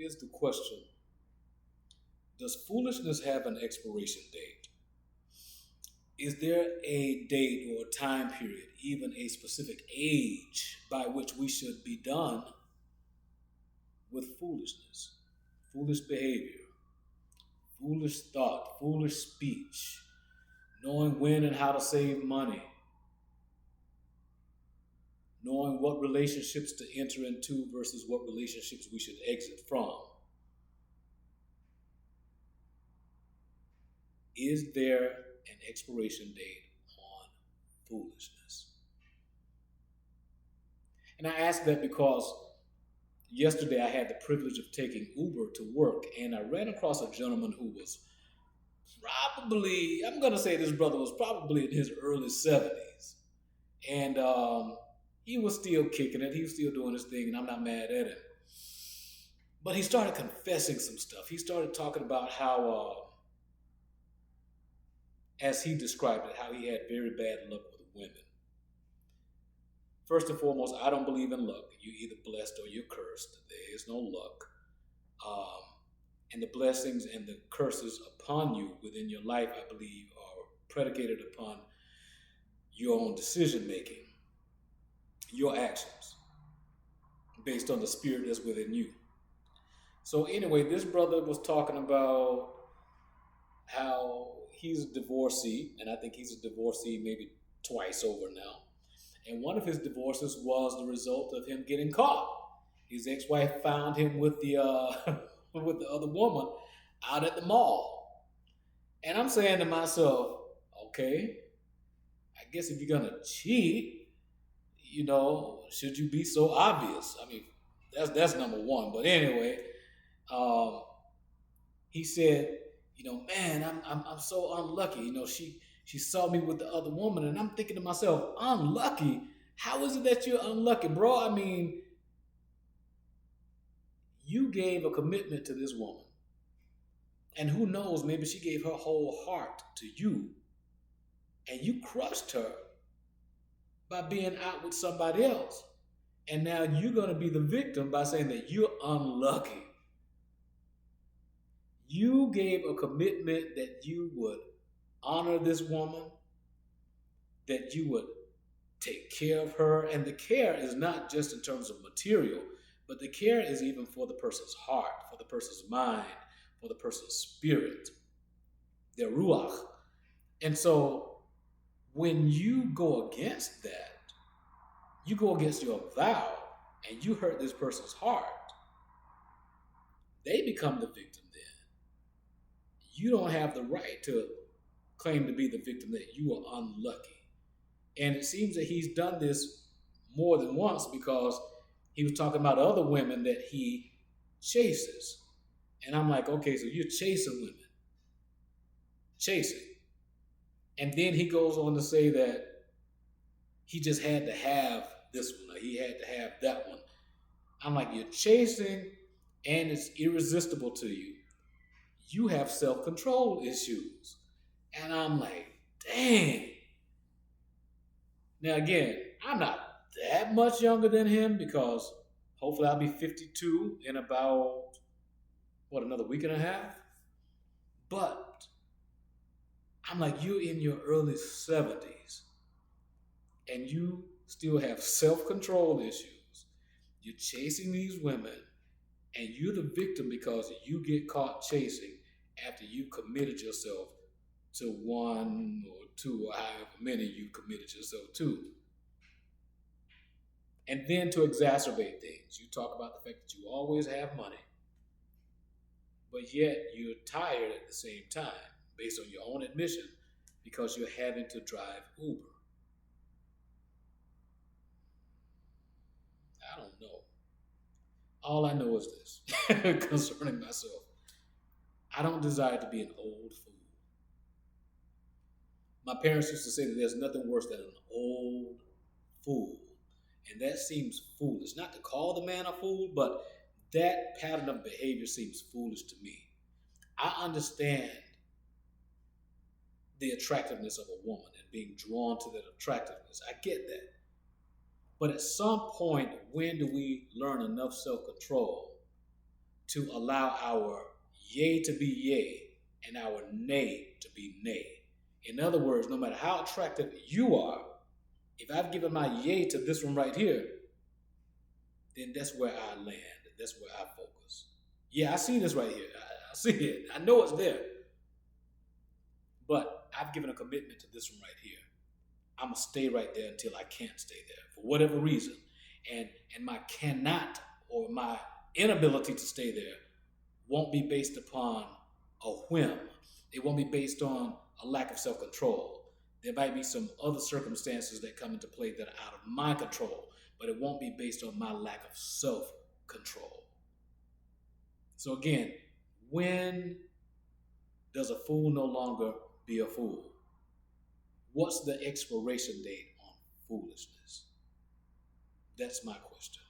Here's the question. Does foolishness have an expiration date? Is there a date or a time period, even a specific age, by which we should be done with foolishness, foolish behavior, foolish thought, foolish speech, knowing when and how to save money, knowing what relationships to enter into versus what relationships we should exit from? Is there an expiration date on foolishness? And I ask that because yesterday I had the privilege of taking Uber to work, and I ran across a gentleman who was probably, I'm going to say this brother was probably in his early 70s. And he was still kicking it. He was still doing his thing, and I'm not mad at him. But he started confessing some stuff. He started talking about how, as he described it, how he had very bad luck with women. First and foremost, I don't believe in luck. You're either blessed or you're cursed. There is no luck. And the blessings and the curses upon you within your life, I believe, are predicated upon your own decision making, your actions, based on the spirit that's within you. So anyway, this brother was talking about how he's a divorcee, and I think he's a divorcee maybe twice over now. And one of his divorces was the result of him getting caught. His ex-wife found him with the with the other woman out at the mall. And I'm saying to myself, okay, I guess if you're gonna cheat, should you be so obvious? I mean, that's number one. But anyway, he said, man, I'm so unlucky. She saw me with the other woman, and I'm thinking to myself, unlucky? How is it that you're unlucky, bro? I mean, you gave a commitment to this woman. And who knows, maybe she gave her whole heart to you. And you crushed her by being out with somebody else. And now you're going to be the victim by saying that you're unlucky. You gave a commitment that you would honor this woman, that you would take care of her. And the care is not just in terms of material, but the care is even for the person's heart, for the person's mind, for the person's spirit, their ruach. And so when you go against that, you go against your vow, and you hurt this person's heart, they become the victim then. You don't have the right to claim to be the victim, that you are unlucky. And it seems that he's done this more than once, because he was talking about other women that he chases. And I'm like, okay, so you're chasing women. Chasing. And then he goes on to say that he just had to have this one, or he had to have that one. I'm like, you're chasing, and it's irresistible to you. You have self-control issues. And I'm like, dang. Now again, I'm not that much younger than him, because hopefully I'll be 52 in about, another week and a half? But I'm like, you're in your early 70s, and you still have self-control issues. You're chasing these women, and you're the victim because you get caught chasing after you committed yourself to one or two, or however many you committed yourself to. And then to exacerbate things, you talk about the fact that you always have money, but yet you're tired at the same time, based on your own admission, because you're having to drive Uber. I don't know. All I know is this concerning myself. I don't desire to be an old fool. My parents used to say that there's nothing worse than an old fool. And that seems foolish. Not to call the man a fool, but that pattern of behavior seems foolish to me. I understand the attractiveness of a woman and being drawn to that attractiveness. I get that. But at some point, when do we learn enough self-control to allow our yea to be yea and our nay to be nay. In other words, no matter how attractive you are, if I've given my yay to this one right here, then that's where I land. That's where I focus. Yeah, I see this right here. I see it. I know it's there. But I've given a commitment to this one right here. I'm going to stay right there until I can't stay there for whatever reason. And my cannot or my inability to stay there won't be based upon a whim. It won't be based on a lack of self-control. There might be some other circumstances that come into play that are out of my control, but it won't be based on my lack of self-control. So again, when does a fool no longer be a fool? What's the expiration date on foolishness? That's my question.